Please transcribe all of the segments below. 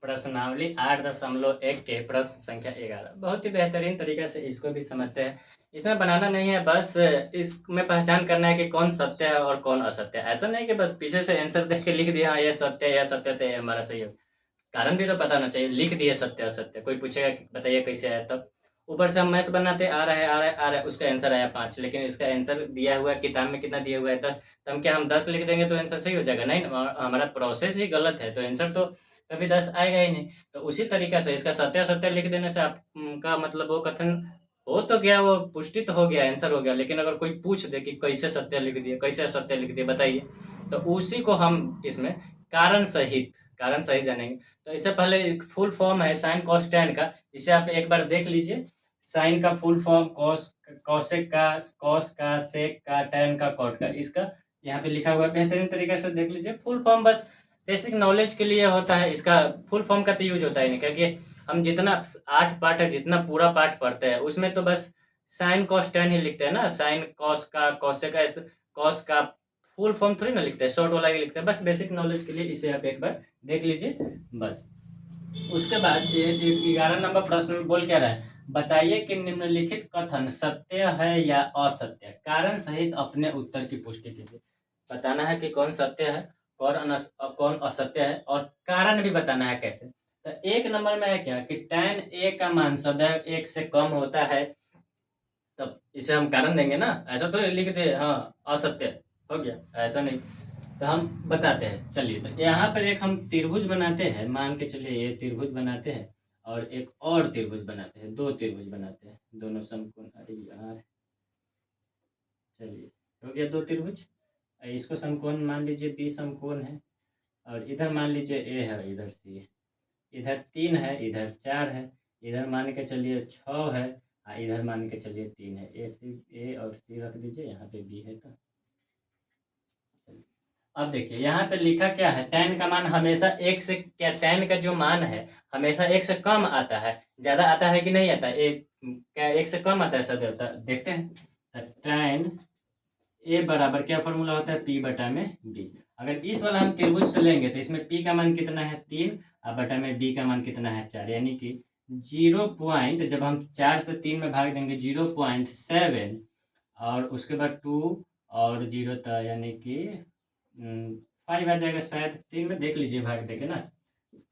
प्रश्नावली 8.1 के प्रश्न संख्या 11 बहुत ही बेहतरीन तरीके से इसको भी समझते हैं। इसमें बनाना नहीं है, बस इसमें पहचान करना है कि कौन सत्य है और कौन असत्य है। ऐसा नहीं कि बस पीछे से आंसर देख के लिख दिया, हाँ ये सत्य है, यह सत्य है, ये हमारा सही है। कारण भी तो पता होना चाहिए। लिख दिए सत्य असत्य, कोई पूछेगा कि बताइए कैसे आया, तब ऊपर से हम मैथ बनाते आ रहा है आ रहा है आ रहा है, उसका आंसर आया 5, लेकिन इसका आंसर दिया हुआ है किताब में कितना दिया हुआ है 10, तो हम क्या हम 10 लिख देंगे तो आंसर सही हो जाएगा? नहीं, हमारा प्रोसेस ही गलत है, तो आंसर तो कभी 10 आएगा ही नहीं। तो उसी तरीके से इसका सत्य असत्य लिख देने से आपका मतलब वो कथन हो तो गया, वो पुष्टि तो हो गया, आंसर हो गया। लेकिन अगर कोई पूछ दे कि कैसे सत्य लिख दिए, कैसे असत्य लिख दिए बताइए, तो उसी को हम इसमें कारण सहित जानेंगे। तो इससे पहले एक फुल फॉर्म है साइन कॉस टैन का, इसे आप एक बार देख लीजिए। साइन का फुल फॉर्म कॉसेक का, कॉस का, सेक का, टैन का, कॉट का, इसका यहाँ पे लिखा हुआ है, बेहतरीन तरीके से देख लीजिए। फुल फॉर्म बस बेसिक नॉलेज के लिए होता है, इसका फुल फॉर्म का तो यूज होता ही नहीं, क्योंकि हम जितना 8 पार्ट है, जितना पूरा पार्ट पढ़ते हैं उसमें तो बस साइन कॉस टैन ही लिखते हैं ना। साइन कॉस का, कॉसेक का, कॉस का फुल फॉर्म थोड़ी ना लिखते हैं, शॉर्ट वाला ही लिखते हैं। बस बेसिक नॉलेज के लिए इसे आप एक बार देख लीजिए बस। उसके बाद ये 11 नंबर प्रश्न में बोल क्या रहा है, बताइए कि निम्नलिखित कथन सत्य है या असत्य, कारण सहित अपने उत्तर की पुष्टि कीजिए। बताना है कि कौन सत्य है, कौन असत्य है, और कारण भी बताना है कैसे। तो 1 नंबर में है क्या कि tan a का मान सदैव 1 से कम होता है, तब इसे हम कारण देंगे ना, ऐसा तो लिख दे हाँ असत्य हो गया, ऐसा नहीं। तो हम बताते हैं, चलिए। तो यहाँ पर एक हम त्रिभुज बनाते हैं, मान के चलिए ये त्रिभुज बनाते हैं, और एक और त्रिभुज बनाते हैं, 2 त्रिभुज बनाते हैं, दोनों समकोण। अरे यार, चलिए हो गया 2 त्रिभुज। इसको समकोण मान लीजिए, बी समकोण है, और इधर मान लीजिए ए है, इधर सी, इधर 3 है, इधर 4 है, इधर मान के चलिए 6 है, इधर मान के चलिए 3 है। ए और सी रख दीजिए, यहाँ पे बी है। तो अब देखिए यहाँ पे लिखा क्या है, tan का मान हमेशा 1 से, क्या tan का जो मान है हमेशा 1 से कम आता है, ज्यादा आता है कि नहीं आता है? क्या 1 से कम आता है सदैव? देखते हैं। tan a बराबर क्या फॉर्मूला होता है, p बटा में b। अगर इस वाला हम त्रिभुज से लेंगे तो इसमें p का मान कितना है 3, और बटा में b का मान कितना है 4, यानी कि 0 पॉइंट, जब हम 4 से 3 में भाग देंगे 0.7, और उसके बाद 2 और 0 था, यानी कि 5 आ जाएगा शायद। 3 में देख लीजिए भाग देंगे ना,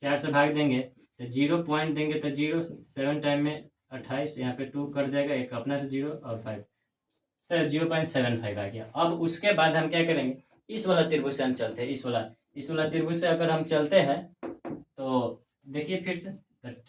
4 से भाग देंगे तो 0 पॉइंट देंगे तो 0, 7 टाइम में 28, यहाँ पे 2 कर जाएगा, एक अपना से 0 और 5, 0.75 आ गया। अब उसके बाद हम क्या करेंगे, इस वाला त्रिभुज से हम चलते हैं, इस वाला त्रिभुज से अगर हम चलते हैं तो देखिए फिर से,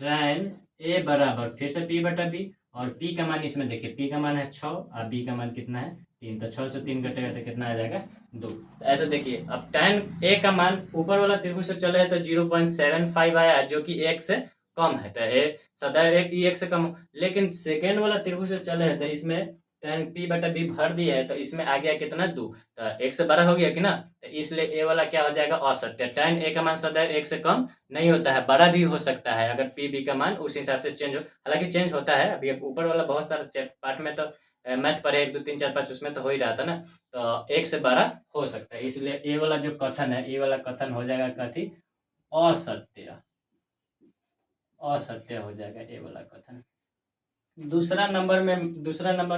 tan a बराबर फिर से p बटा b, और p का मान इसमें देखिए, p का मान है 6 और b का मान कितना है 3, तो 6 से 3 घटेगा तो कितना आ जाएगा 2। तो ऐसे देखिए, अब tan a का मान ऊपर वाला त्रिभुज से चले तो 0.75 आया, जो कि 1 से कम है, तो a सदैव 1 से कम। लेकिन सेकेंड वाला त्रिभुज से चले हैं तो इसमें tan p बटा b भर दिया है, तो इसमें आ गया कितना 2, तो 1 से बड़ा हो गया कि ना, तो इसलिए ए वाला क्या हो जाएगा असत्य। tan a का मान सदैव 1 से कम नहीं होता है, बड़ा भी हो सकता है अगर पी बी का मान उस हिसाब से चेंज हो, हालांकि चेंज होता है। अभी ऊपर वाला बहुत सारा पार्ट में तो मैथ पढ़े 1 2 3 4 5, उसमें तो हो ही रहा था ना, तो 1 से बड़ा हो सकता है। इसलिए ये वाला जो कथन है, ये वाला कथन हो जाएगा कथी, असत्य, असत्य हो जाएगा ये वाला कथन। दूसरा नंबर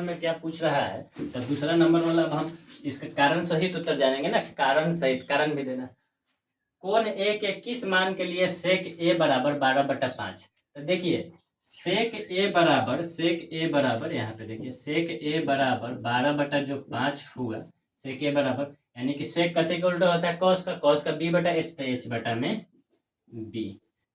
में क्या पूछ रहा है, तो दूसरा नंबर वाला अब हम इसका कारण सहित उत्तर जानेंगे ना, कारण सहित, कारण भी देना। कोण ए के किस मान के लिए सेक ए बराबर 12/5? तो देखिए सेक ए बराबर यहाँ पे देखिए, सेक ए बराबर 12/5 हुआ। सेक ए बराबर यानी कि सेक कते के उल्टा होता है, कॉस का b बटा एच, तो एच बटा में b,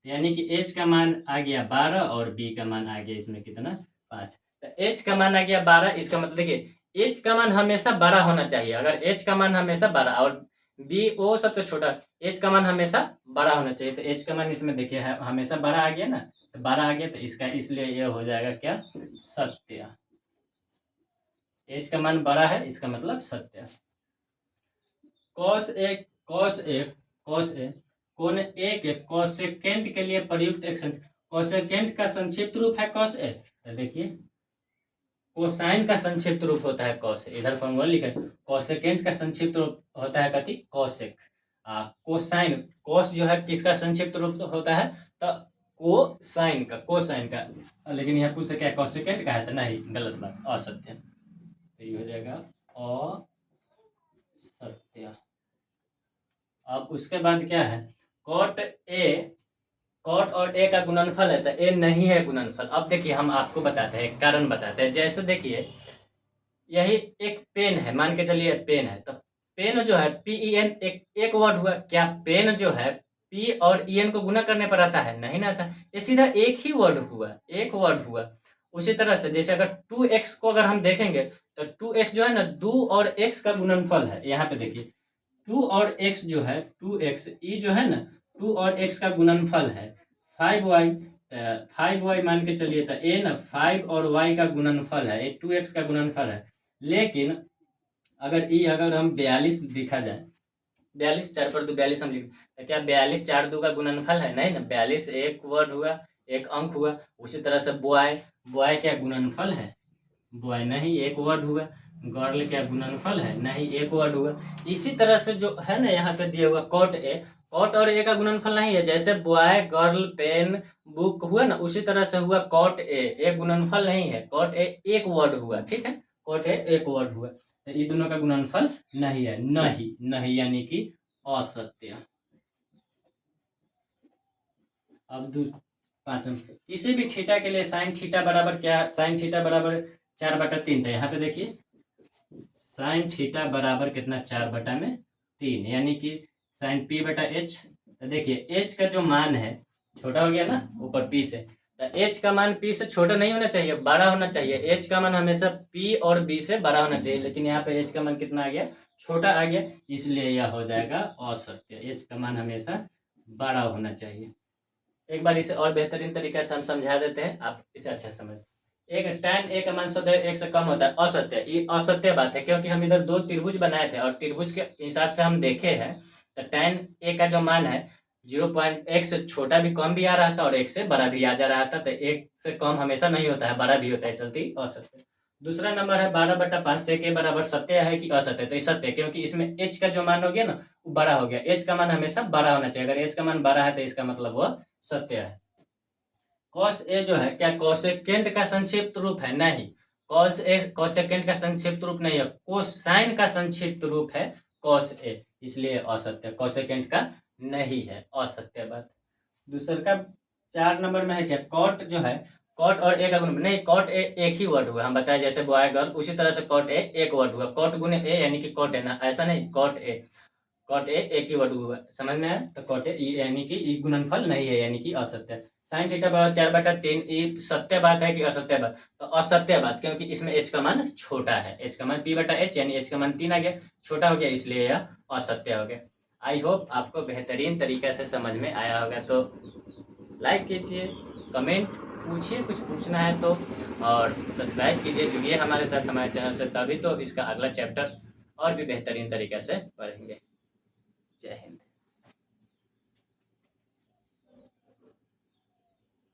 यानी कि h का मान आ गया 12 और b का मान आ गया इसमें कितना 5। तो h का मान आ गया 12, इसका मतलब देखिए h का मान हमेशा बड़ा होना चाहिए। अगर h का मान हमेशा बड़ा और b वो सब तो छोटा, h का मान हमेशा बड़ा होना चाहिए, तो h का मान इसमें देखिए हमेशा बड़ा आ गया ना, तो 12 आ गया, तो इसका इसलिए ये हो जाएगा क्या, सत्य। h का मान बड़ा है, इसका मतलब सत्य। कॉस ए कोण ए के कोसेकेंट के लिए प्रयुक्त एक कोसेकेंट का संक्षिप्त रूप है कॉस ए। तो देखिए कोसाइन का संक्षिप्त रूप होता है कॉस, इधर फॉर्मूला लिखा है। कोसेकेंट का संक्षिप्त रूप होता है कथी, कोसेक। कोसाइन, कोस जो है किसका संक्षिप्त रूप होता है, तो कोसाइन का, लेकिन यहाँ पूछ क्या कोसेकेंट का है तो नहीं, गलत बात, असत्य। तो ये हो जाएगा असत्य। अब उसके बाद क्या है, कॉट और ए का गुणनफल है तो ए नहीं है गुणनफल। अब देखिए हम आपको बताते हैं, एक कारण बताते हैं। जैसे देखिए यही एक पेन है, मान के चलिए पेन है, तो पेन जो है PEN एक वर्ड हुआ। क्या पेन जो है P और EN को गुना करने पर आता है? नहीं ना आता। ये सीधा एक ही वर्ड हुआ, एक वर्ड हुआ। उसी तरह से जैसे अगर 2x को अगर हम देखेंगे तो 2x जो है ना 2 और x का गुणनफल है। यहाँ पे देखिए 2 और x जो है 2x, ई जो है ना 2 और x का गुणनफल है 5y। 5y मान के चलिए तो ए ना 5 और y का गुणनफल है, 2x का गुणनफल है। लेकिन अगर हम 42 लिखा जाए, 42 4 पर 2 42 हम लिख, तो क्या 42 4 2 का गुणनफल है? नहीं ना, 42 एक वर्ड हुआ, एक अंक हुआ। उसी तरह से बॉय क्या गुणनफल है? बॉय नहीं, एक वर्ड हुआ। गर्ल क्या गुणनफल है? नहीं, एक वर्ड हुआ। इसी तरह से जो है ना यहाँ पे दिया हुआ कॉट और ए का गुणनफल नहीं है। जैसे बॉय गर्ल पेन बुक हुआ ना, उसी तरह से हुआ कॉट ए गुणनफल नहीं है। कॉट ए एक वर्ड हुआ, ठीक है, कॉट ए एक वर्ड हुआ, तो ये दोनों का गुणनफल नहीं है। नहीं यानी कि असत्य। अब 5 किसी भी थीटा के लिए साइन थीटा बराबर क्या, साइन थीटा बराबर 4/3 था। यहाँ पे देखिए साइन थीटा बराबर कितना, 4/3, यानी कि साइन P/H। तो देखिए H का जो मान है छोटा हो गया ना ऊपर P से, तो H का मान P से छोटा नहीं होना चाहिए, बड़ा होना चाहिए। H का मान हमेशा P और B से बड़ा होना चाहिए, लेकिन यहाँ पे H का मान कितना आ गया, छोटा आ गया, इसलिए यह हो जाएगा असत्य। H का मान हमेशा बड़ा होना चाहिए। एक बार इसे और बेहतरीन तरीके से हम समझा देते हैं, आप इसे अच्छा समझ। एक tan A का मान सदैव 1 से कम होता है, असत्य। ये असत्य बात है, क्योंकि हम इधर 2 त्रिभुज बनाए थे और त्रिभुज के हिसाब से हम देखे हैं तो tan A का जो मान है 0.1 से छोटा भी कम भी आ रहा था और 1 से बड़ा भी आ जा रहा था। तो 1 से कम हमेशा नहीं होता है, बड़ा भी होता है, चलती असत्य। दूसरा नंबर है 12/5 से के बराबर, सत्य है कि असत्य? तो सत्य, क्योंकि इसमें h का जो मान हो गया ना वो बड़ा हो गया। h का मान हमेशा बड़ा होना चाहिए, अगर h का मान बड़ा है तो इसका मतलब वह सत्य है। कॉस ए जो है क्या कोसेकेंट का संक्षिप्त रूप है? नहीं, कॉस ए कोसेकेंट का संक्षिप्त रूप नहीं है, कोसाइन का संक्षिप्त रूप है कॉस ए, इसलिए असत्य, कोसेकेंट का नहीं है, असत्य बात। दूसरा का 4 नंबर में है क्या, कॉट जो है कॉट और ए का गुण नहीं, कॉट ए एक ही वर्ड हुआ, हम बताए जैसे बॉय गर्ल, उसी तरह से कॉट ए एक वर्ड हुआ। कॉट गुने ए यानी कि कॉट ए ना, ऐसा नहीं, कॉट ए एक ही वर्ड हुआ, समझ में आया? तो कॉट ए यानी कि ई गुणनफल नहीं है, यानी कि असत्य। साइन थीटा बराबर 4/3, ये सत्य बात है कि असत्य बात? तो असत्य बात, क्योंकि इसमें h का मान छोटा है, h का मान P/H यानी h का मान 3 आ गया, छोटा हो गया, इसलिए यह असत्य हो गया। आई होप आपको बेहतरीन तरीके से समझ में आया होगा। तो लाइक कीजिए, कमेंट पूछिए, कुछ पूछना है तो, और सब्सक्राइब कीजिए, जुड़िए हमारे साथ हमारे चैनल से, तभी तो इसका अगला चैप्टर और भी बेहतरीन तरीके से पढ़ेंगे। जय हिंद।